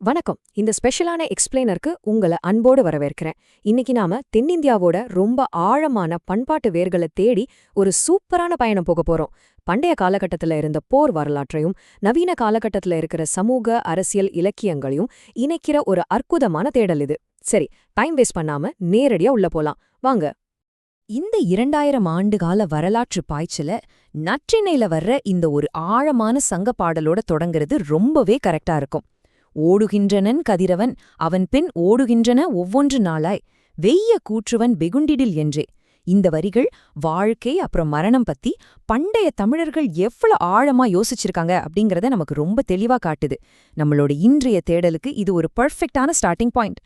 வணக்கம். இந்த ஸ்பெஷலான எக்ஸ்பிளைனருக்கு உங்களை அன்போடு வரவேற்கிறேன். இன்னைக்கு நாம தென்னிந்தியாவோட ரொம்ப ஆழமான பண்பாட்டு வேர்களை தேடி ஒரு சூப்பரான பயணம் போக போறோம். பண்டைய காலகட்டத்துல இருந்த போர் வரலாற்றையும் நவீன காலகட்டத்துல இருக்கிற சமூக அரசியல் இலக்கியங்களையும் இணைக்கிற ஒரு அற்புதமான தேடல் இது. சரி, டைம் வேஸ்ட் பண்ணாம நேரடியா உள்ள போலாம் வாங்க. இந்த 2000 ஆண்டுகால வரலாற்று பாய்ச்சல நற்றிணையில வர்ற இந்த ஒரு ஆழமான சங்க பாடலோட தொடங்குறது ரொம்பவே கரெக்டா இருக்கும். ஓடுகின்றனன் கதிரவன் அவன் பின் ஓடுகின்றன ஒவ்வொன்று நாளாய் வெய்ய கூற்றுவன் வெகுண்டிடில் என்றே. இந்த வரிகள் வாழ்க்கை அப்புறம் மரணம் பத்தி பண்டைய தமிழர்கள் எவ்வளவு ஆழமா யோசிச்சிருக்காங்க அப்படிங்கறத நமக்கு ரொம்ப தெளிவா காட்டுது. நம்மளோட இன்றைய தேடலுக்கு இது ஒரு பெர்ஃபெக்டான ஸ்டார்டிங் பாயிண்ட்.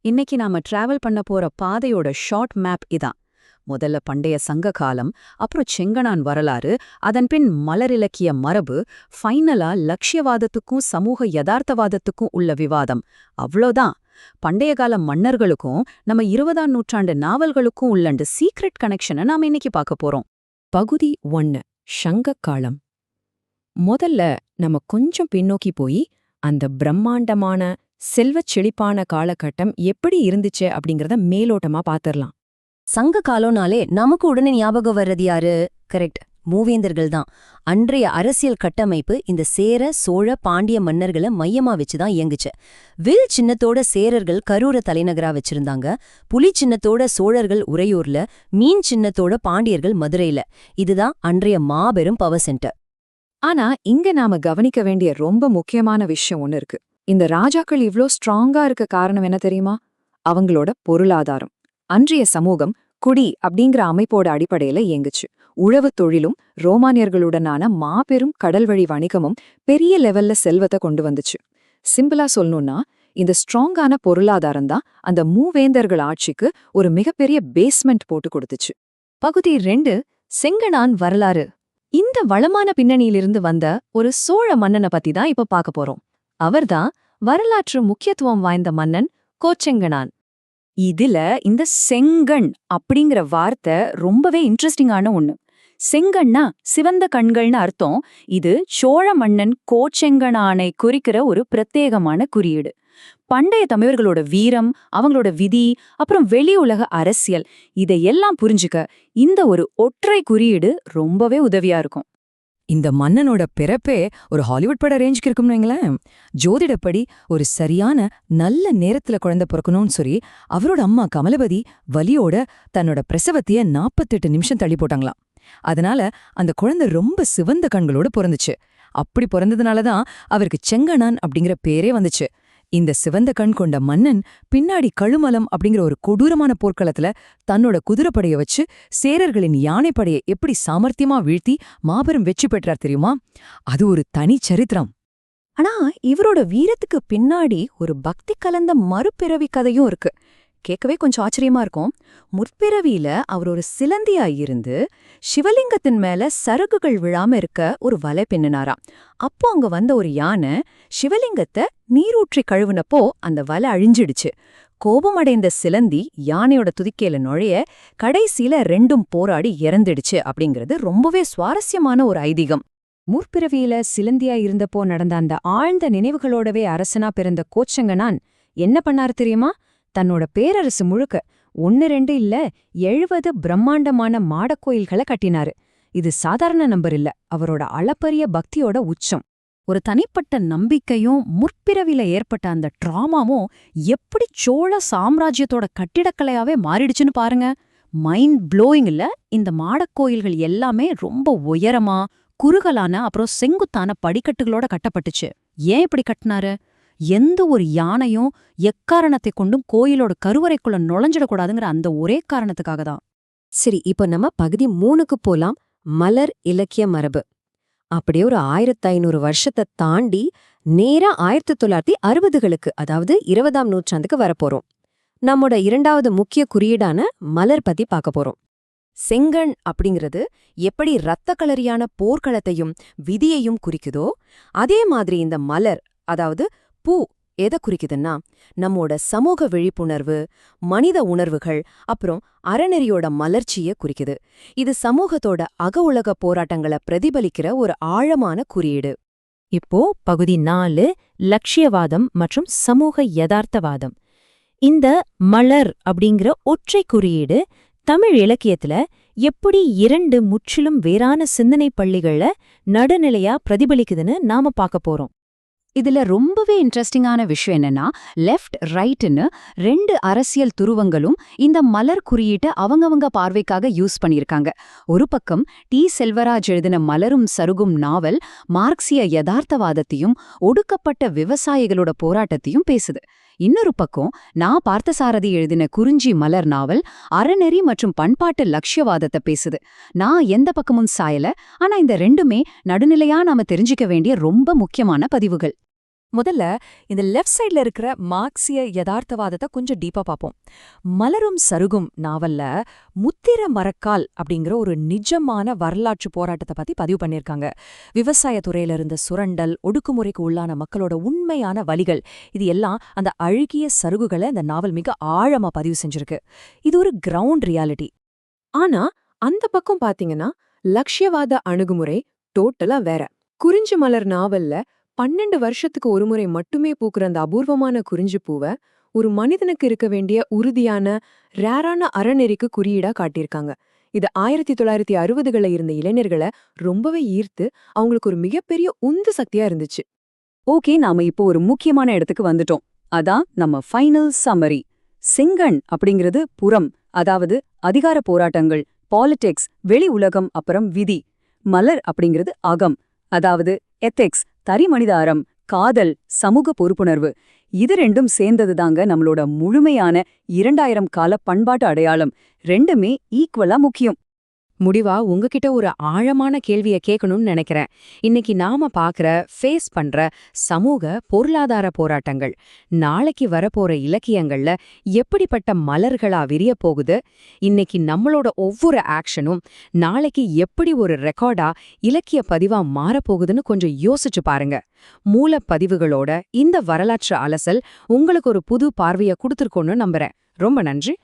இன்னைக்கு நாம டிராவல் பண்ண போற பாதையோட ஷார்ட் மேப் இதான். முதல்ல பண்டைய சங்க காலம், அப்புறம் செங்கணான் வரலாறு, அதன்பின் மலரிலக்கிய மரபு, ஃபைனலா லட்சியவாதத்துக்கும் சமூக யதார்த்தவாதத்துக்கும் உள்ள விவாதம். அவ்வளோதான். பண்டைய கால மன்னர்களுக்கும் நம்ம 20ஆம் நூற்றாண்டு நாவல்களுக்கும் உள்ளண்டு சீக்ரெட் கனெக்ஷனை நாம இன்னைக்கு பார்க்க போறோம். பகுதி 1, சங்க காலம். முதல்ல நம்ம கொஞ்சம் பின்னோக்கி போய் அந்த பிரம்மாண்டமான செல்வச் செழிப்பான காலகட்டம் எப்படி இருந்துச்சு அப்படிங்கறத மேலோட்டமா பாத்திரலாம். சங்க காலம்னாலே நமக்கு உடனே ஞாபகம் வர்றது யாரு? கரெக்ட், மூவேந்தர்கள் தான். அன்றைய அரசியல் கட்டமைப்பு இந்த சேர சோழ பாண்டிய மன்னர்களை மையமா வச்சுதான் இயங்குச்சு. வில் சின்னத்தோட சேரர்கள் கரூர தலைநகரா வச்சிருந்தாங்க. புலி சின்னத்தோட சோழர்கள் உறையூர்ல, மீன் சின்னத்தோட பாண்டியர்கள் மதுரையில. இதுதான் அன்றைய மாபெரும் பவர் சென்டர். ஆனா இங்க நாம கவனிக்க வேண்டிய ரொம்ப முக்கியமான விஷயம் ஒன்னு இருக்கு. இந்த ராஜாக்கள் இவ்ளோ ஸ்ட்ராங்கா இருக்க காரணம் என்ன தெரியுமா? அவங்களோட பொருளாதாரம். அன்றைய சமூகம் குடி அப்படிங்கிற அமைப்போட அடிப்படையில இயங்குச்சு. உழவு தொழிலும் ரோமானியர்களுடனான மாபெரும் கடல்வழி வணிகமும் பெரிய லெவல்ல செல்வத்தை கொண்டு வந்துச்சு. சிம்பிளா சொல்லணும்னா, இந்த ஸ்ட்ராங்கான பொருளாதாரம் தான் அந்த மூவேந்தர்கள் ஆட்சிக்கு ஒரு மிகப்பெரிய பேஸ்மெண்ட் போட்டு கொடுத்துச்சு. பகுதி 2, செங்கணான் வரலாறு. இந்த வளமான பின்னணியிலிருந்து வந்த ஒரு சோழ மன்னனை பத்தி தான் இப்ப பார்க்க போறோம். அவர்தான் வரலாற்று முக்கியத்துவம் வாய்ந்த மன்னன் கோச்செங்கணான். இதுல இந்த செங்கண் அப்படிங்கிற வார்த்தை ரொம்பவே இன்ட்ரெஸ்டிங்கான ஒண்ணு. செங்கண்ணா சிவந்த கண்கள்னு அர்த்தம். இது சோழ மன்னன் கோச்செங்கணானை குறிக்கிற ஒரு பிரத்யேகமான குறியீடு. பண்டைய தமிழர்களோட வீரம், அவங்களோட விதி, அப்புறம் வெளி உலக அரசியல், இதையெல்லாம் புரிஞ்சுக்க இந்த ஒரு ஒற்றை குறியீடு ரொம்பவே உதவியா இருக்கும். இந்த மன்னனோட பிறப்பே ஒரு ஹாலிவுட் பட ரேஞ்சுக்கு இருக்கும்னு வைங்களேன். ஜோதிடப்படி ஒரு சரியான நல்ல நேரத்துல குழந்தை பிறக்கணும்னு சொல்லி அவரோட அம்மா கமலபதி வலியோட தன்னோட பிரசவத்தைய 48 நிமிஷம் தள்ளி போட்டாங்களாம். அதனால அந்த குழந்தை ரொம்ப சிவந்த கண்களோட பிறந்துச்சு. அப்படி பிறந்ததுனாலதான் அவருக்கு செங்கணான் அப்படிங்கிற பேரே வந்துச்சு. இந்த சிவந்த கண் கொண்ட மன்னன் பின்னாடி கழுமலம் அப்படிங்கிற ஒரு கொடூரமான போர்க்களத்துல தன்னோட குதிரைப்படைய வச்சு சேரர்களின் யானைப்படையை எப்படி சாமர்த்தியமா வீழ்த்தி மாபெரும் வெற்றி பெற்றார் தெரியுமா? அது ஒரு தனி சரித்திரம். ஆனா இவரோட வீரத்துக்கு பின்னாடி ஒரு பக்தி கலந்த மறுபிறவி கதையும் இருக்கு. கேட்கவே கொஞ்சம் ஆச்சரியமா இருக்கும். முற்பிறவியில அவர் ஒரு சிலந்தியா இருந்து சிவலிங்கத்தின் மேல சருகுகள் விழாம இருக்க ஒரு வலை பின்னினாராம். அப்போ அங்க வந்த ஒரு யானை சிவலிங்கத்தை நீரூற்றி கழுவுனப்போ அந்த வலை அழிஞ்சிடுச்சு. கோபமடைந்த சிலந்தி யானையோட துதிக்கையில நுழைய கடைசியில ரெண்டும் போராடி இறந்துடுச்சு அப்படிங்கிறது ரொம்பவே சுவாரஸ்யமான ஒரு ஐதீகம். முற்பிறவியில சிலந்தியா இருந்தப்போ நடந்த அந்த ஆழ்ந்த நினைவுகளோடவே அரசனா பிறந்த கோச்செங்கணான் என்ன பண்ணாரு தெரியுமா? தன்னோட பேரரசு முழுக்க 1 2 இல்ல 70 பிரம்மாண்டமான மாடக்கோயில்களை கட்டினாரு. இது சாதாரண நம்பர் இல்ல, அவரோட அளப்பரிய பக்தியோட உச்சம். ஒரு தனிப்பட்ட நம்பிக்கையும் முற்பிறவில ஏற்பட்ட அந்த ட்ராமாவும் எப்படி சோழ சாம்ராஜ்யத்தோட கட்டிடக்கலையாவே மாறிடுச்சுன்னு பாருங்க. மைண்ட் ப்ளோயிங் இல்ல. இந்த மாடக்கோயில்கள் எல்லாமே ரொம்ப உயரமா குறுகலான அப்புறம் செங்குத்தான படிக்கட்டுகளோட கட்டப்பட்டுச்சு. ஏன் இப்படி கட்டினாரு? எந்த ஒரு யானையும் எக்காரணத்தை கொண்டும் கோயிலோட கருவறைக்குள்ள நுழைஞ்சிடக்கூடாதுங்கிற அந்த ஒரே காரணத்துக்காக தான். சரி, இப்ப நம்ம பகுதி 3க்கு போலாம். மலர் இலக்கிய மரபு. அப்படியே ஒரு 1500 வருஷத்தை தாண்டி நேரா 1960களுக்கு, அதாவது 20ஆம் நூற்றாண்டுக்கு வரப்போறோம். நம்மோட 2வது முக்கிய குறியீடான மலர் பத்தி பார்க்க போறோம். செங்கண் அப்படிங்கிறது எப்படி இரத்த களரியான போர்க்களத்தையும் விதியையும் குறிக்குதோ அதே மாதிரி இந்த மலர், அதாவது பூ, எதை குறிக்குதுன்னா நம்மோட சமூக விழிப்புணர்வு, மனித உணர்வுகள், அப்புறம் அறநெறியோட மலர்ச்சியை குறிக்குது. இது சமூகத்தோட அக உலக போராட்டங்களை பிரதிபலிக்கிற ஒரு ஆழமான குறியீடு. இப்போ பகுதி 4 லட்சியவாதம் மற்றும் சமூக யதார்த்தவாதம். இந்த மலர் அப்படிங்கிற ஒற்றை குறியீடு தமிழ் இலக்கியத்துல எப்படி இரண்டு முற்றிலும் வேறான சிந்தனை பள்ளிகள்ல நடுநிலையா பிரதிபலிக்குதுன்னு நாம பார்க்க போறோம். இதுல ரொம்பவே இன்ட்ரெஸ்டிங்கான விஷயம் என்னன்னா, லெஃப்ட் ரைட்னு ரெண்டு அரசியல் துருவங்களும் இந்த மலர் குறியீட்டை அவங்கவங்க பார்வைக்காக யூஸ் பண்ணியிருக்காங்க. ஒரு பக்கம் டி. செல்வராஜ் எழுதின மலரும் சருகும் நாவல் மார்க்சிய யதார்த்தவாதத்தையும் ஒடுக்கப்பட்ட விவசாயிகளோட போராட்டத்தையும் பேசுது. இன்னொரு பக்கம் நான் பார்த்தசாரதி எழுதின குறிஞ்சி மலர் நாவல் அறநெறி மற்றும் பண்பாட்டு லட்சியவாதத்தை பேசுது. நான் எந்த பக்கமும் சாயல, ஆனா இந்த ரெண்டுமே நடுநிலையா நாம தெரிஞ்சுக்க வேண்டிய ரொம்ப முக்கியமான பதிவுகள். முதல்ல இந்த லெஃப்ட் சைட்ல இருக்கிற மார்க்சிய யதார்த்தவாதத்தை கொஞ்சம் டீப்பா பார்ப்போம். மலரும் சருகும் நாவல்ல முத்திர மரக்கால் அப்படிங்கிற ஒரு நிஜமான வரலாற்று போராட்டத்தை பத்தி பதிவு பண்ணியிருக்காங்க. விவசாய துறையில இருந்த சுரண்டல், ஒடுக்குமுறைக்கு உள்ளான மக்களோட உண்மையான வலிகள், இது எல்லாம் அந்த அழுகிய சருகுகளை இந்த நாவல் மிக ஆழமா பதிவு செஞ்சிருக்கு. இது ஒரு கிரவுண்ட் ரியாலிட்டி. ஆனா அந்த பக்கம் பாத்தீங்கன்னா லட்சியவாத அணுகுமுறை டோட்டலா வேற. குறிஞ்சி மலர் நாவல்ல 12 வருஷத்துக்கு ஒருமுறை மட்டுமே பூக்குற அந்த அபூர்வமான குறிஞ்சி பூவை ஒரு மனிதனுக்கு இருக்க வேண்டிய உறுதியான ரேரான அறநெறிக்கு குறியீடா காட்டியிருக்காங்க. இது 1960களில் இருந்த இளைஞர்களை ரொம்பவே ஈர்த்து அவங்களுக்கு ஒரு மிகப்பெரிய உந்து சக்தியா இருந்துச்சு. ஓகே, நாம இப்போ ஒரு முக்கியமான இடத்துக்கு வந்துட்டோம். அதான் நம்ம ஃபைனல் சம்மரி. செங்கண் அப்படிங்கிறது புறம், அதாவது அதிகார போராட்டங்கள், பாலிடிக்ஸ், வெளி உலகம், அப்புறம் விதி. மலர் அப்படிங்கிறது அகம், அதாவது எத்திக்ஸ், தனி மனித அறம், காதல், சமூக பொறுப்புணர்வு. இது ரெண்டும் சேர்ந்ததுதாங்க நம்மளோட முழுமையான 2000 கால பண்பாட்டு அடையாளம். ரெண்டுமே ஈக்குவலா முக்கியம். முடிவா உங்ககிட்ட ஒரு ஆழமான கேள்வியை கேட்கணும்னு நினைக்கிறேன். இன்னைக்கு நாம ஃபேஸ் பண்ற சமூக பொருளாதார போராட்டங்கள் நாளைக்கு வரப்போற இலக்கியங்கள்ல எப்படிப்பட்ட மலர்களா விரிய போகுது? இன்னைக்கு நம்மளோட ஒவ்வொரு ஆக்ஷனும் நாளைக்கு எப்படி ஒரு ரெக்கார்டா இலக்கிய பதிவா மாறப்போகுதுன்னு கொஞ்சம் யோசிச்சு பாருங்க. மூலப்பதிவுகளோட இந்த வரலாற்று அலசல் உங்களுக்கு ஒரு புது பார்வையை கொடுத்துருக்கோன்னு நம்புறேன். ரொம்ப நன்றி.